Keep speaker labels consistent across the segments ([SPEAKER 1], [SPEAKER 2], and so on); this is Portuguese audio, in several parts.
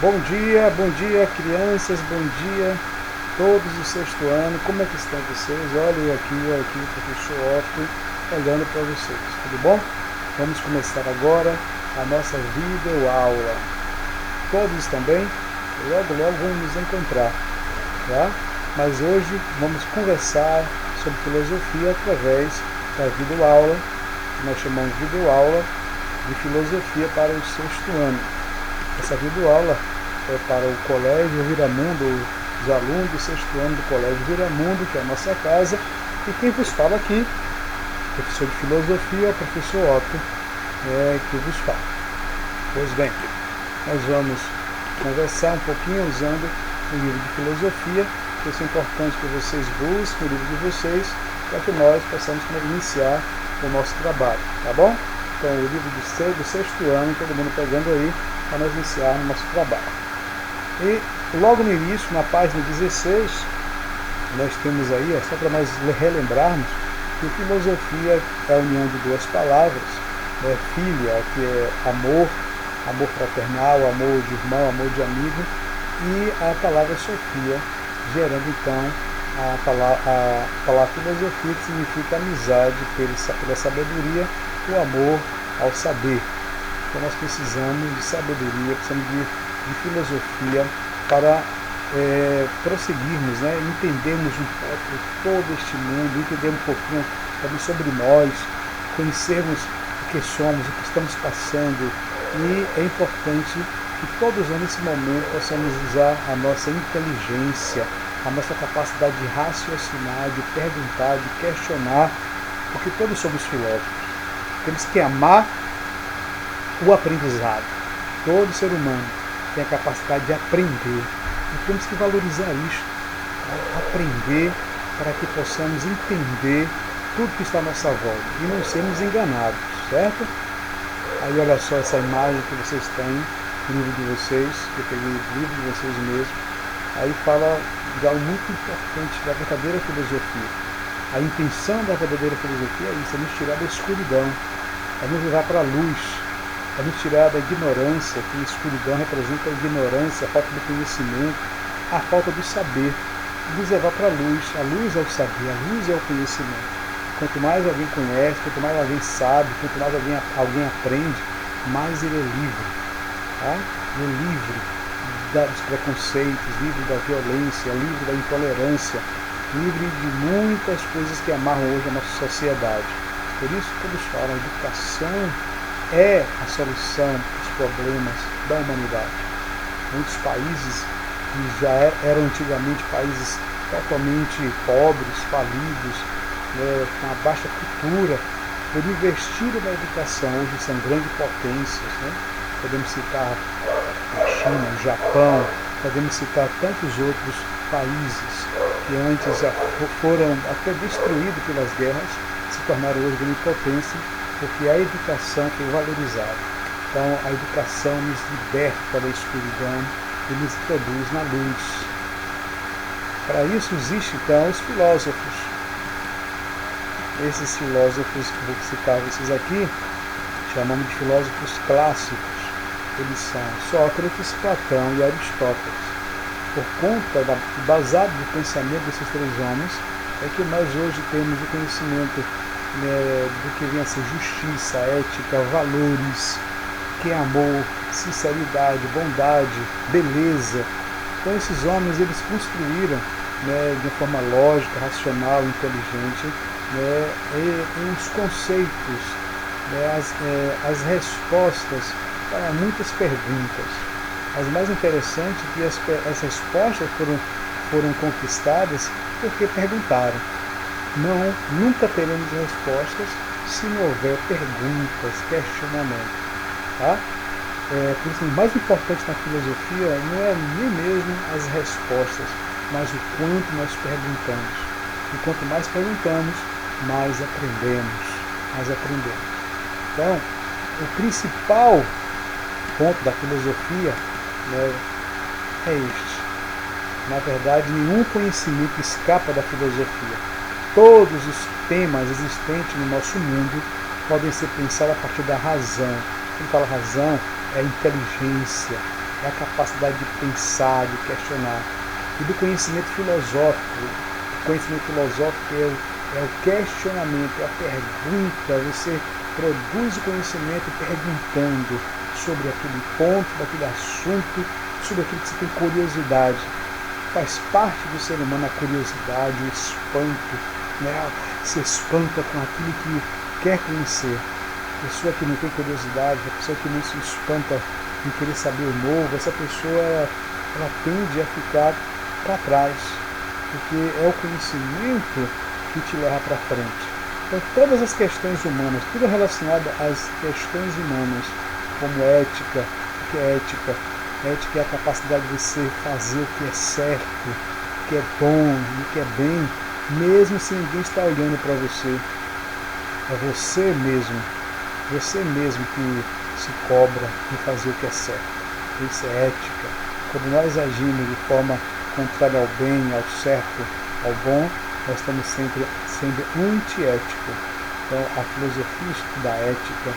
[SPEAKER 1] Bom dia crianças, bom dia todos do sexto ano, como é que estão vocês? Olha eu aqui, o professor Otto, olhando para vocês, tudo bom? Vamos começar agora a nossa videoaula. Todos estão bem? Logo vamos nos encontrar, tá? Mas hoje vamos conversar sobre filosofia através da videoaula, que nós chamamos de videoaula de filosofia para o sexto ano. Essa videoaula é para o Colégio Viramundo, os alunos do sexto ano do Colégio Viramundo, que é a nossa casa, e quem vos fala aqui, professor de filosofia, o professor Otto, que vos fala. Pois bem, nós vamos conversar um pouquinho usando o livro de filosofia, que é importante que vocês busquem o livro de vocês, para que nós possamos iniciar o nosso trabalho, tá bom? Então, o livro do sexto ano, todo mundo pegando aí, para nós iniciarmos o nosso trabalho. E logo no início, na página 16, nós temos aí, só para nós relembrarmos, que filosofia é a união de duas palavras, filia, que é amor, amor fraternal, amor de irmão, amor de amigo, e a palavra sofia, gerando então a palavra filosofia, que significa amizade pela sabedoria, o amor ao saber. Então nós precisamos de sabedoria, precisamos de filosofia para prosseguirmos, entendermos um pouco todo este mundo, entender um pouquinho também sobre nós, conhecermos o que somos, o que estamos passando. E é importante que todos nesse momento possamos usar a nossa inteligência, a nossa capacidade de raciocinar, de perguntar, de questionar, porque todos somos filósofos. Temos que amar o aprendizado. Todo ser humano tem a capacidade de aprender. E temos que valorizar isso. Aprender para que possamos entender tudo que está à nossa volta e não sermos enganados, certo? Aí olha só essa imagem que vocês têm no livro de vocês, que eu peguei do livro de vocês mesmo. Aí fala de algo muito importante da verdadeira filosofia. A intenção da verdadeira filosofia é isso, é nos tirar da escuridão, é nos levar para a luz, é nos tirar da ignorância, que a escuridão representa a ignorância, a falta de conhecimento, a falta do saber, e nos levar para a luz é o saber, a luz é o conhecimento. Quanto mais alguém conhece, quanto mais alguém sabe, quanto mais alguém aprende, mais ele é livre. Tá? Ele é livre dos preconceitos, livre da violência, livre da intolerância, livre de muitas coisas que amarram hoje a nossa sociedade. Por isso que todos falam, a educação é a solução dos problemas da humanidade. Muitos países que já eram antigamente países totalmente pobres, falidos, com uma baixa cultura, por investir na educação, hoje são grandes potências. Podemos citar a China, o Japão, podemos citar tantos outros países que antes já foram até destruídos pelas guerras, se tornaram hoje grande potência, porque a educação foi valorizada. Então a educação nos liberta da escuridão e nos introduz na luz. Para isso existem então os filósofos. Esses filósofos, vou citar esses aqui, chamamos de filósofos clássicos. Eles são Sócrates, Platão e Aristóteles. Por conta basado no pensamento desses três homens, é que nós hoje temos o conhecimento do que vem a ser justiça, ética, valores, que é amor, sinceridade, bondade, beleza. Então esses homens eles construíram de uma forma lógica, racional, inteligente, os conceitos, as respostas para muitas perguntas. As mais interessantes é que as respostas foram conquistadas porque perguntaram. Nunca teremos respostas se não houver perguntas, questionamento. Tá? Por isso, o mais importante na filosofia não é nem mesmo as respostas, mas o quanto nós perguntamos. E quanto mais perguntamos, mais aprendemos. Então, o principal ponto da filosofia é este. Na verdade, nenhum conhecimento escapa da filosofia. Todos os temas existentes no nosso mundo podem ser pensados a partir da razão. Quando fala razão, é a inteligência, é a capacidade de pensar, de questionar. E do conhecimento filosófico. O conhecimento filosófico é o questionamento, é a pergunta. Você produz o conhecimento perguntando sobre aquele ponto, daquele assunto, sobre aquilo que você tem curiosidade. Faz parte do ser humano a curiosidade, o espanto, né? Se espanta com aquilo que quer conhecer. A pessoa que não tem curiosidade, a pessoa que não se espanta em querer saber o novo, essa pessoa ela tende a ficar para trás, porque é o conhecimento que te leva para frente. Então todas as questões humanas, tudo relacionado às questões humanas, como ética, o que é ética? Ética é a capacidade de você fazer o que é certo, o que é bom, o que é bem, mesmo se ninguém está olhando para você. É você mesmo que se cobra de fazer o que é certo. Isso é ética. Quando nós agimos de forma contrária ao bem, ao certo, ao bom, nós estamos sempre sendo antiéticos. Então a filosofia estuda a ética,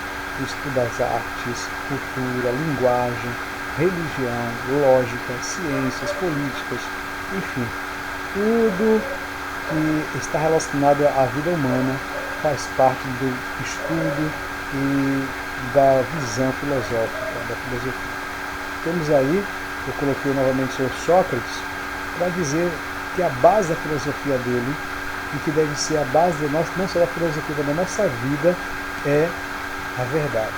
[SPEAKER 1] estuda as artes, cultura, linguagem, religião, lógica, ciências, políticas, enfim, tudo que está relacionado à vida humana faz parte do estudo e da visão filosófica, da filosofia. Temos aí, eu coloquei novamente o Sócrates, para dizer que a base da filosofia dele, e que deve ser a base da nossa, não só da filosofia, mas da nossa vida, é a verdade.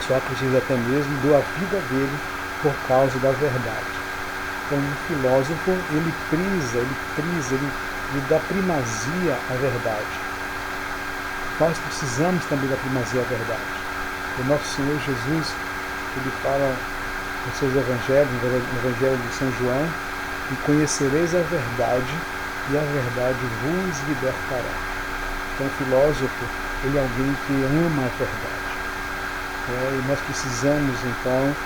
[SPEAKER 1] Sócrates até mesmo deu a vida dele por causa da verdade. Então o filósofo, ele dá primazia à verdade. Nós precisamos também da primazia à verdade. O nosso Senhor Jesus, ele fala nos seus evangelhos, no Evangelho de São João, e conhecereis a verdade, e a verdade vos libertará. Então o filósofo, ele é alguém que ama a verdade. E nós precisamos, então,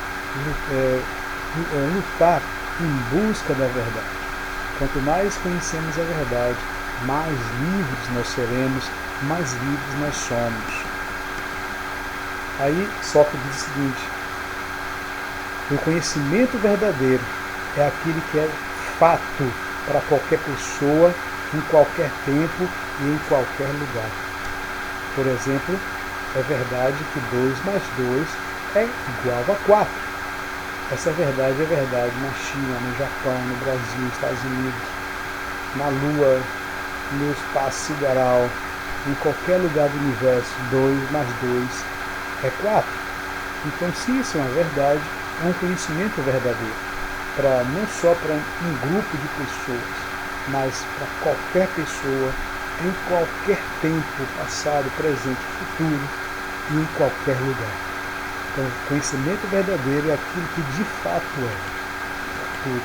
[SPEAKER 1] lutar em busca da verdade. Quanto mais conhecemos a verdade, mais livres nós seremos, mais livres nós somos. Aí Sócrates diz o seguinte: o conhecimento verdadeiro é aquele que é fato para qualquer pessoa, em qualquer tempo e em qualquer lugar. Por exemplo, é verdade que 2 mais 2 é igual a 4. Essa verdade é verdade na China, no Japão, no Brasil, nos Estados Unidos, na Lua, no espaço sideral, em qualquer lugar do universo. 2 mais 2 é 4. Então, se isso é uma verdade, é um conhecimento verdadeiro, não só para um grupo de pessoas, mas para qualquer pessoa, em qualquer tempo, passado, presente, futuro, e em qualquer lugar. Então, o conhecimento verdadeiro é aquilo que de fato é tudo.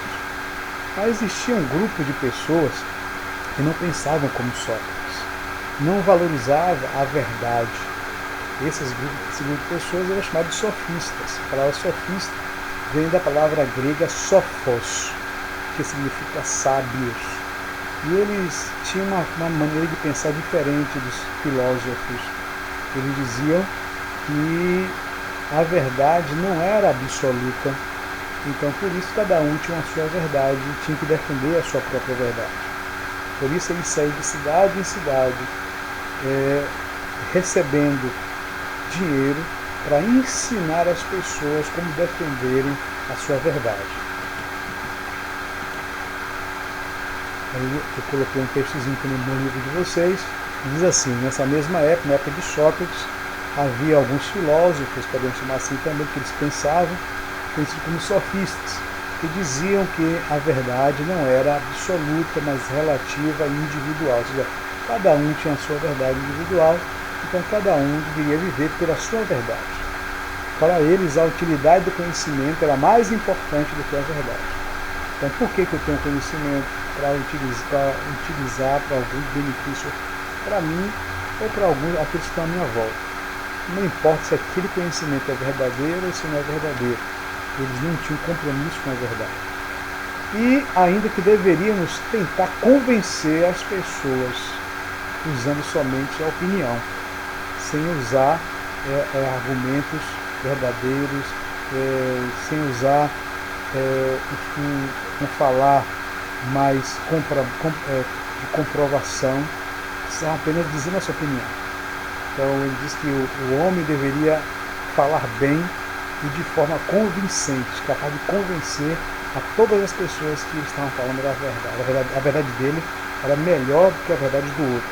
[SPEAKER 1] Mas existia um grupo de pessoas que não pensavam como Sócrates, não valorizava a verdade. Esse grupo de pessoas era chamado de sofistas. A palavra sofista vem da palavra grega sophos, que significa sábios. E eles tinham uma maneira de pensar diferente dos filósofos. Eles diziam que a verdade não era absoluta, então por isso cada um tinha a sua verdade e tinha que defender a sua própria verdade. Por isso eles saíam de cidade em cidade, recebendo dinheiro para ensinar as pessoas como defenderem a sua verdade. Aí eu coloquei um textozinho aqui no livro de vocês, diz assim: nessa mesma época, na época de Sócrates, havia alguns filósofos, podemos chamar assim também, que eles pensavam, conhecidos como sofistas, que diziam que a verdade não era absoluta, mas relativa e individual. Ou seja, cada um tinha a sua verdade individual, então cada um deveria viver pela sua verdade. Para eles, a utilidade do conhecimento era mais importante do que a verdade. Então, por que eu tenho conhecimento? Para utilizar para algum benefício para mim ou para alguns aqueles que estão à minha volta. Não importa se aquele conhecimento é verdadeiro ou se não é verdadeiro. Eles não tinham compromisso com a verdade. E ainda que deveríamos tentar convencer as pessoas usando somente a opinião, sem usar argumentos verdadeiros, sem usar um falar mais de comprovação, são apenas dizendo a sua opinião. Então ele diz que o homem deveria falar bem e de forma convincente, capaz de convencer a todas as pessoas que estavam falando da verdade. A verdade dele era melhor do que a verdade do outro.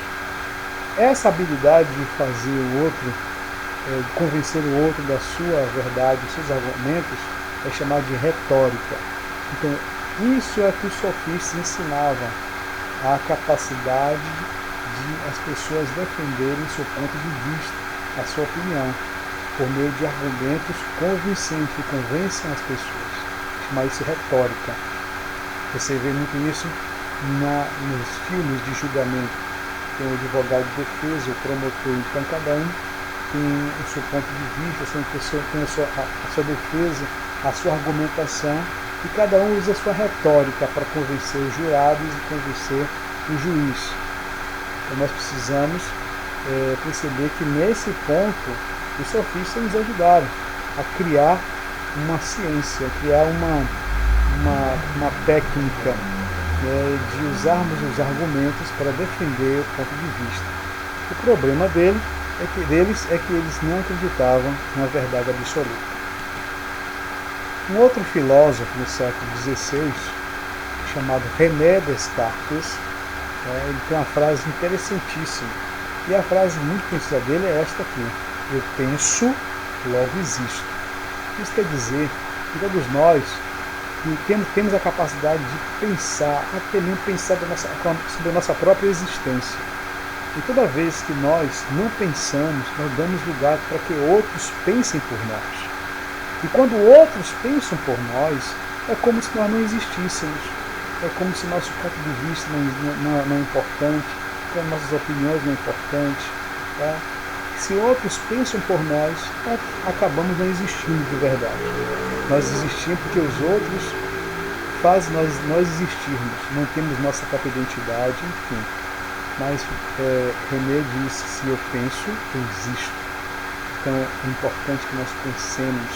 [SPEAKER 1] Essa habilidade de fazer o outro, de convencer o outro da sua verdade, dos seus argumentos, é chamada de retórica. Então, isso é que os sofistas ensinavam, a capacidade de as pessoas defenderem seu ponto de vista, a sua opinião, por meio de argumentos convincentes que convencem as pessoas. Chama isso retórica. Você vê muito isso nos filmes de julgamento. Tem o advogado de defesa, o promotor, então cada um tem o seu ponto de vista, tem a sua defesa, a sua argumentação, e cada um usa a sua retórica para convencer os jurados e convencer o juiz. Então nós precisamos perceber que nesse ponto os sofistas nos ajudaram a criar uma ciência, a criar uma técnica de usarmos os argumentos para defender o ponto de vista. O problema deles é que eles não acreditavam na verdade absoluta. Um outro filósofo no século XVI, chamado René Descartes, ele tem uma frase interessantíssima. E a frase muito conhecida dele é esta aqui: eu penso, logo existo. Isso quer dizer que todos nós temos a capacidade de pensar, até mesmo pensar sobre a nossa própria existência. E toda vez que nós não pensamos, nós damos lugar para que outros pensem por nós. E quando outros pensam por nós, é como se nós não existíssemos. É como se nosso ponto de vista não é importante, as nossas opiniões não é importante. Tá? Se outros pensam por nós, acabamos não existindo de verdade. Nós existimos porque os outros fazem nós existirmos. Não temos nossa própria identidade, enfim. Mas René diz: se eu penso, eu existo. Então é importante que nós pensemos,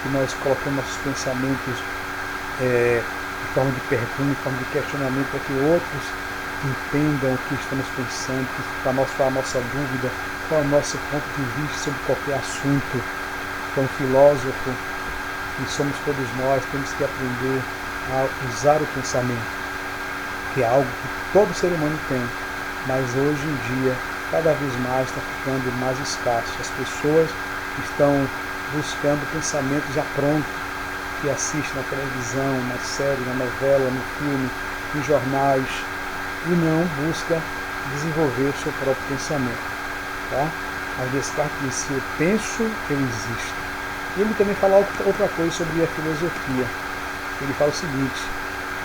[SPEAKER 1] que nós colocamos nossos pensamentos de forma de pergunta, de forma de questionamento, para que outros entendam o que estamos pensando, para nós falar a nossa dúvida, qual é o nosso ponto de vista sobre qualquer assunto. Então, filósofo, que somos todos nós, temos que aprender a usar o pensamento, que é algo que todo ser humano tem, mas hoje em dia, cada vez mais está ficando mais escasso. As pessoas estão buscando pensamentos já prontos, que assistem na televisão, na série, na novela, no filme, nos jornais, e não busca desenvolver o seu próprio pensamento. Tá? Mas Descartes diz: se eu penso, eu existo. E ele também fala outra coisa sobre a filosofia. Ele fala o seguinte: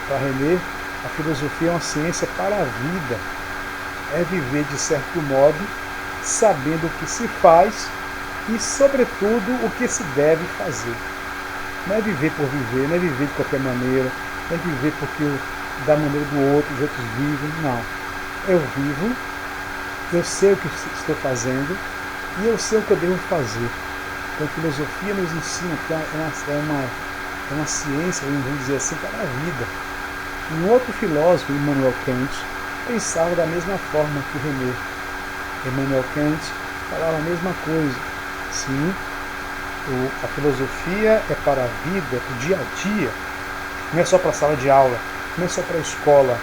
[SPEAKER 1] para René, a filosofia é uma ciência para a vida. É viver de certo modo, sabendo o que se faz e, sobretudo, o que se deve fazer. Não é viver por viver, não é viver de qualquer maneira, não é viver porque da maneira do outro, os outros vivem. Não. Eu vivo, eu sei o que estou fazendo e eu sei o que eu devo fazer. Então a filosofia nos ensina que é uma ciência, vamos dizer assim, para a vida. Um outro filósofo, Immanuel Kant, pensava da mesma forma que René. Immanuel Kant falava a mesma coisa. Sim, a filosofia é para a vida, para o dia a dia. Não é só para a sala de aula, não é só para a escola,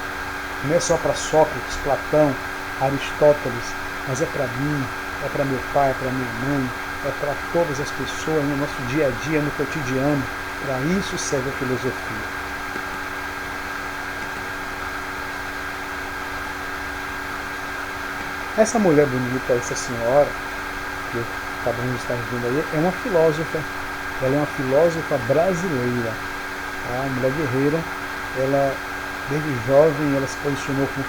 [SPEAKER 1] não é só para Sócrates, Platão, Aristóteles, mas é para mim, é para meu pai, é para minha mãe, é para todas as pessoas no nosso dia a dia, no cotidiano. Para isso serve a filosofia. Essa mulher bonita, essa senhora, que acabamos de estar vendo aí, é uma filósofa. Ela é uma filósofa brasileira. A mulher guerreira, ela, desde jovem, ela se posicionou como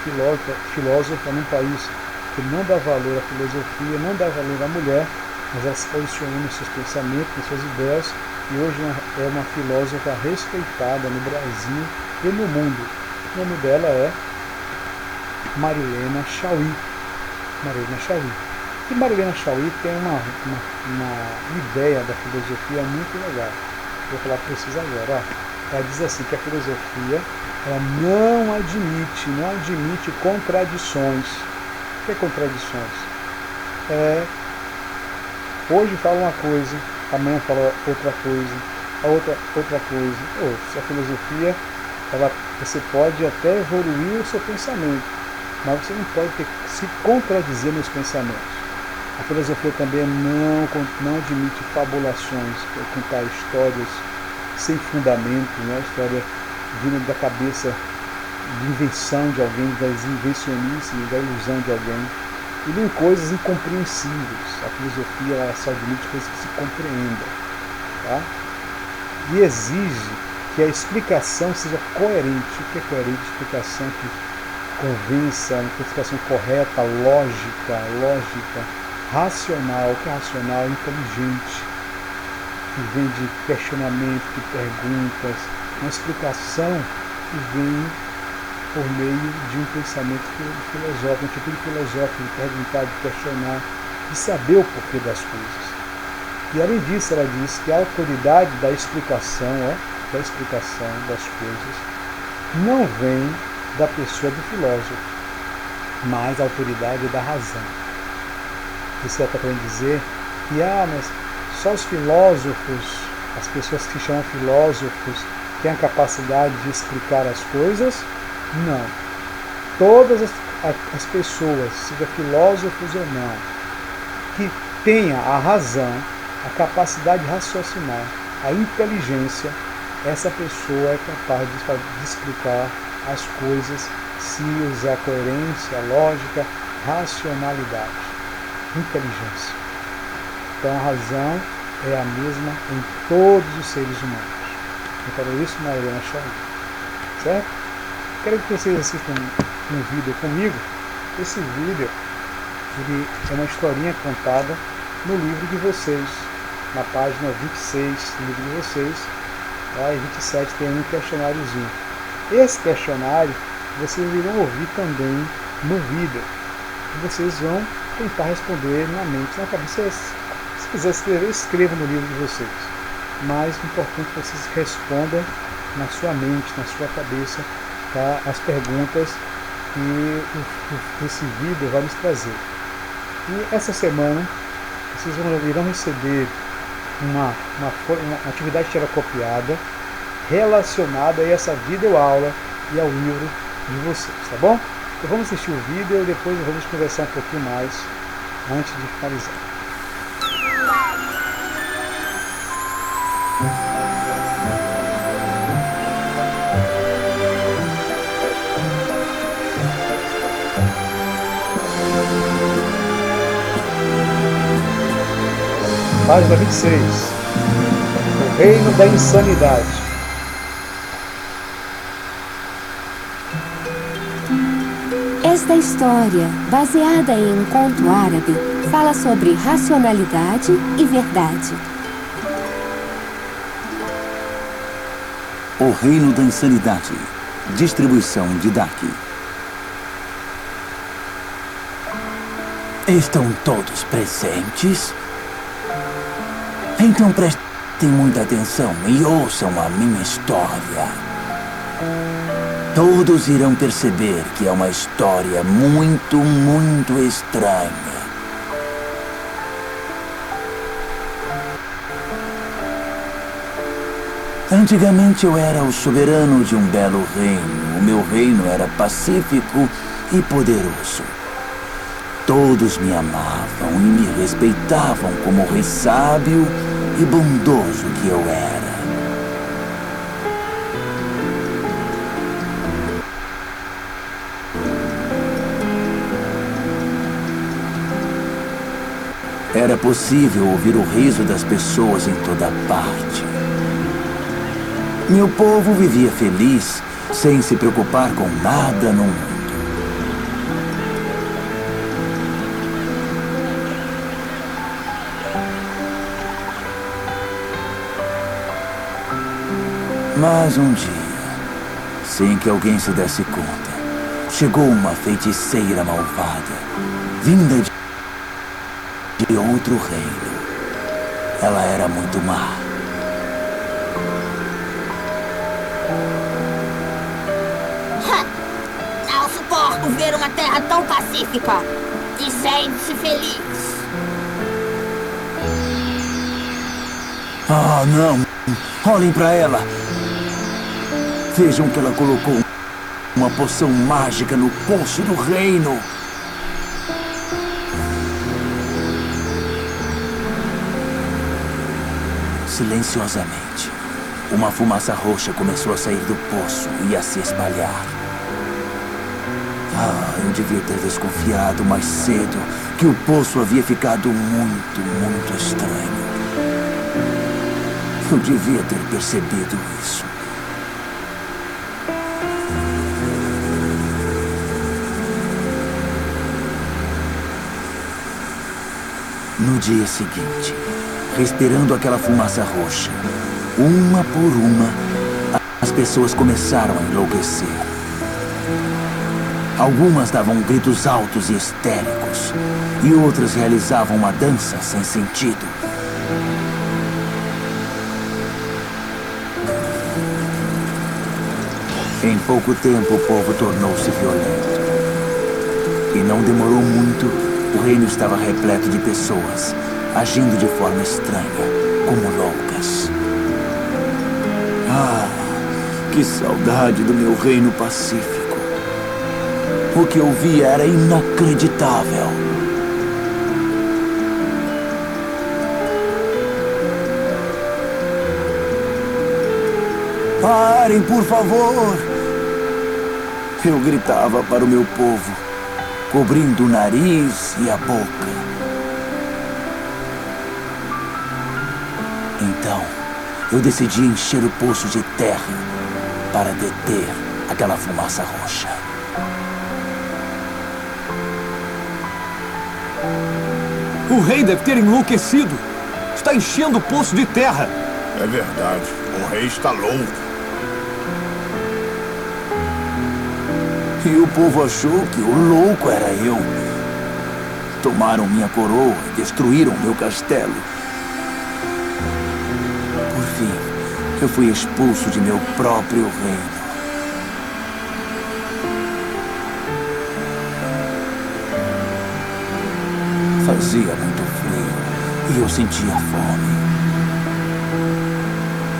[SPEAKER 1] filósofa num país que não dá valor à filosofia, não dá valor à mulher, mas ela se posicionou nos seus pensamentos, nas suas ideias, e hoje é uma filósofa respeitada no Brasil e no mundo. O nome dela é Marilena Chaui. Marilena Chaui. E Marilena Chaui tem uma ideia da filosofia muito legal. Vou falar para vocês agora. Ó. ela diz assim, que a filosofia ela não admite contradições. O que é contradições? Hoje fala uma coisa, amanhã fala outra coisa, a outra coisa. Se a filosofia, você pode até evoluir o seu pensamento, mas você não pode se contradizer nos pensamentos. A filosofia também não admite fabulações, contar histórias sem fundamento, né? História vindo da cabeça de invenção de alguém, das invencionices, da ilusão de alguém, e nem coisas incompreensíveis. A filosofia ela só admite coisas que se compreendam, tá? E exige que a explicação seja coerente. O que é coerente? Explicação que convença, uma explicação correta, lógica, racional. O que é racional? Inteligente, que vem de questionamento, de perguntas, uma explicação que vem por meio de um pensamento filosófico, um tipo de filosófico, de perguntar, de questionar, de saber o porquê das coisas. E além disso, ela diz que a autoridade da explicação das coisas, não vem da pessoa do filósofo, mas a autoridade da razão. Isso ela está querendo dizer que, mas só os filósofos, as pessoas que chamam filósofos, têm a capacidade de explicar as coisas? Não. Todas as pessoas, seja filósofos ou não, que tenha a razão, a capacidade de raciocinar, a inteligência, essa pessoa é capaz de explicar as coisas se usar coerência, lógica, racionalidade, inteligência. Então a razão é a mesma em todos os seres humanos. Eu falei isso na Helena Chang, certo? Quero que vocês assistam um vídeo comigo. Esse vídeo ele é uma historinha contada no livro de vocês, na página 26 do livro de vocês, lá em 27 tem um questionáriozinho. Esse questionário vocês irão ouvir também no vídeo. E vocês vão tentar responder na mente, na cabeça. Se quiser escrever, escreva no livro de vocês. Mas o importante é que vocês respondam na sua mente, na sua cabeça, tá? As perguntas que esse vídeo vai nos trazer. E essa semana vocês irão receber uma atividade xerocopiada relacionada a essa videoaula e ao livro de vocês, tá bom? Então vamos assistir o vídeo e depois vamos conversar um pouquinho mais antes de finalizar. Página 26. O reino da insanidade.
[SPEAKER 2] Esta história, baseada em um conto árabe, fala sobre racionalidade e verdade.
[SPEAKER 3] O reino da insanidade. Distribuição de Daki. Estão todos presentes? Então prestem muita atenção e ouçam a minha história. Todos irão perceber que é uma história muito, muito estranha. Antigamente eu era o soberano de um belo reino. O meu reino era pacífico e poderoso. Todos me amavam e me respeitavam como o rei sábio e bondoso que eu era. Era possível ouvir o riso das pessoas em toda parte. Meu povo vivia feliz, sem se preocupar com nada no mundo. Mas um dia, sem que alguém se desse conta, chegou uma feiticeira malvada, vinda de outro reino. Ela era muito má.
[SPEAKER 4] Não suporto ver uma terra tão pacífica e sente-se feliz.
[SPEAKER 3] Ah, não. Olhem para ela. Vejam que ela colocou uma poção mágica no poço do reino. Silenciosamente, uma fumaça roxa começou a sair do poço e a se espalhar. Ah, eu devia ter desconfiado mais cedo que o poço havia ficado muito, muito estranho. Eu devia ter percebido isso. No dia seguinte, respirando aquela fumaça roxa, uma por uma, as pessoas começaram a enlouquecer. Algumas davam gritos altos e histéricos, e outras realizavam uma dança sem sentido. Em pouco tempo, o povo tornou-se violento. E não demorou muito, o reino estava repleto de pessoas, agindo de forma estranha, como loucas. Ah, que saudade do meu reino pacífico. O que eu via era inacreditável. Parem, por favor! Eu gritava para o meu povo, cobrindo o nariz e a boca. Então, eu decidi encher o poço de terra para deter aquela fumaça roxa.
[SPEAKER 5] O rei deve ter enlouquecido. Está enchendo o poço de terra.
[SPEAKER 6] É verdade. O rei está louco.
[SPEAKER 3] E o povo achou que o louco era eu. Tomaram minha coroa e destruíram meu castelo. Por fim, eu fui expulso de meu próprio reino. Fazia muito frio e eu sentia fome.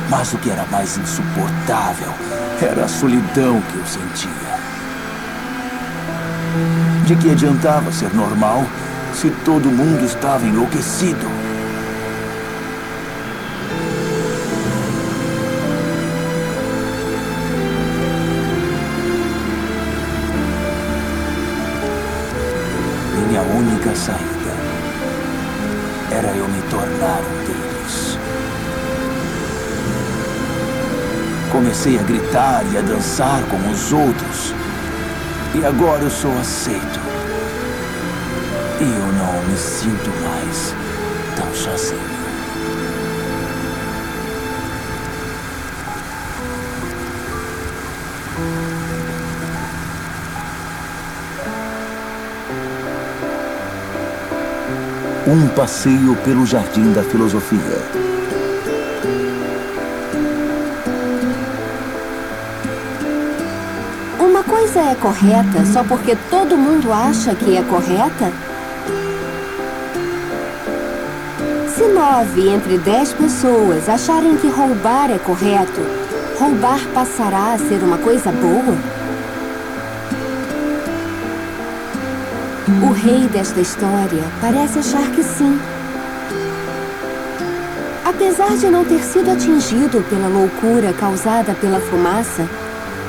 [SPEAKER 3] Mas o que era mais insuportável era a solidão que eu sentia. De que adiantava ser normal se todo mundo estava enlouquecido? Minha única saída era eu me tornar um deles. Comecei a gritar e a dançar como os outros. E agora eu sou aceito. E eu não me sinto mais tão sozinho. Um passeio pelo Jardim da Filosofia.
[SPEAKER 2] Uma coisa é correta só porque todo mundo acha que é correta? Se 9 entre 10 pessoas acharem que roubar é correto, roubar passará a ser uma coisa boa? O rei desta história parece achar que sim. Apesar de não ter sido atingido pela loucura causada pela fumaça,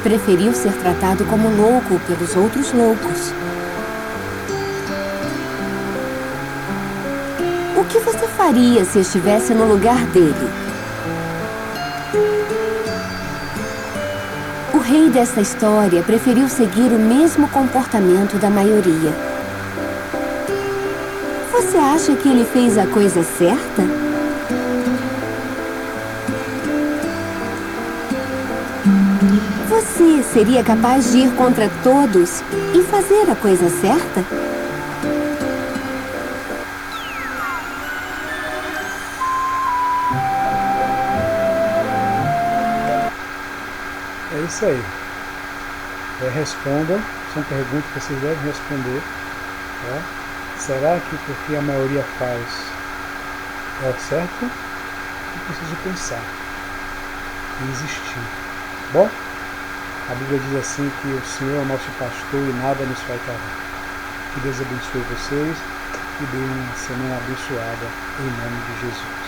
[SPEAKER 2] preferiu ser tratado como louco pelos outros loucos. O que você faria se estivesse no lugar dele? O rei dessa história preferiu seguir o mesmo comportamento da maioria. Você acha que ele fez a coisa certa? Você seria capaz de ir contra todos e fazer a coisa certa?
[SPEAKER 1] É isso aí. Respondam, são perguntas que vocês devem responder. Tá? Será que porque a maioria faz é o certo? Eu preciso pensar e existir. Bom, a Bíblia diz assim que o Senhor é o nosso pastor e nada nos faltará. Que Deus abençoe vocês e dê uma semana abençoada em nome de Jesus.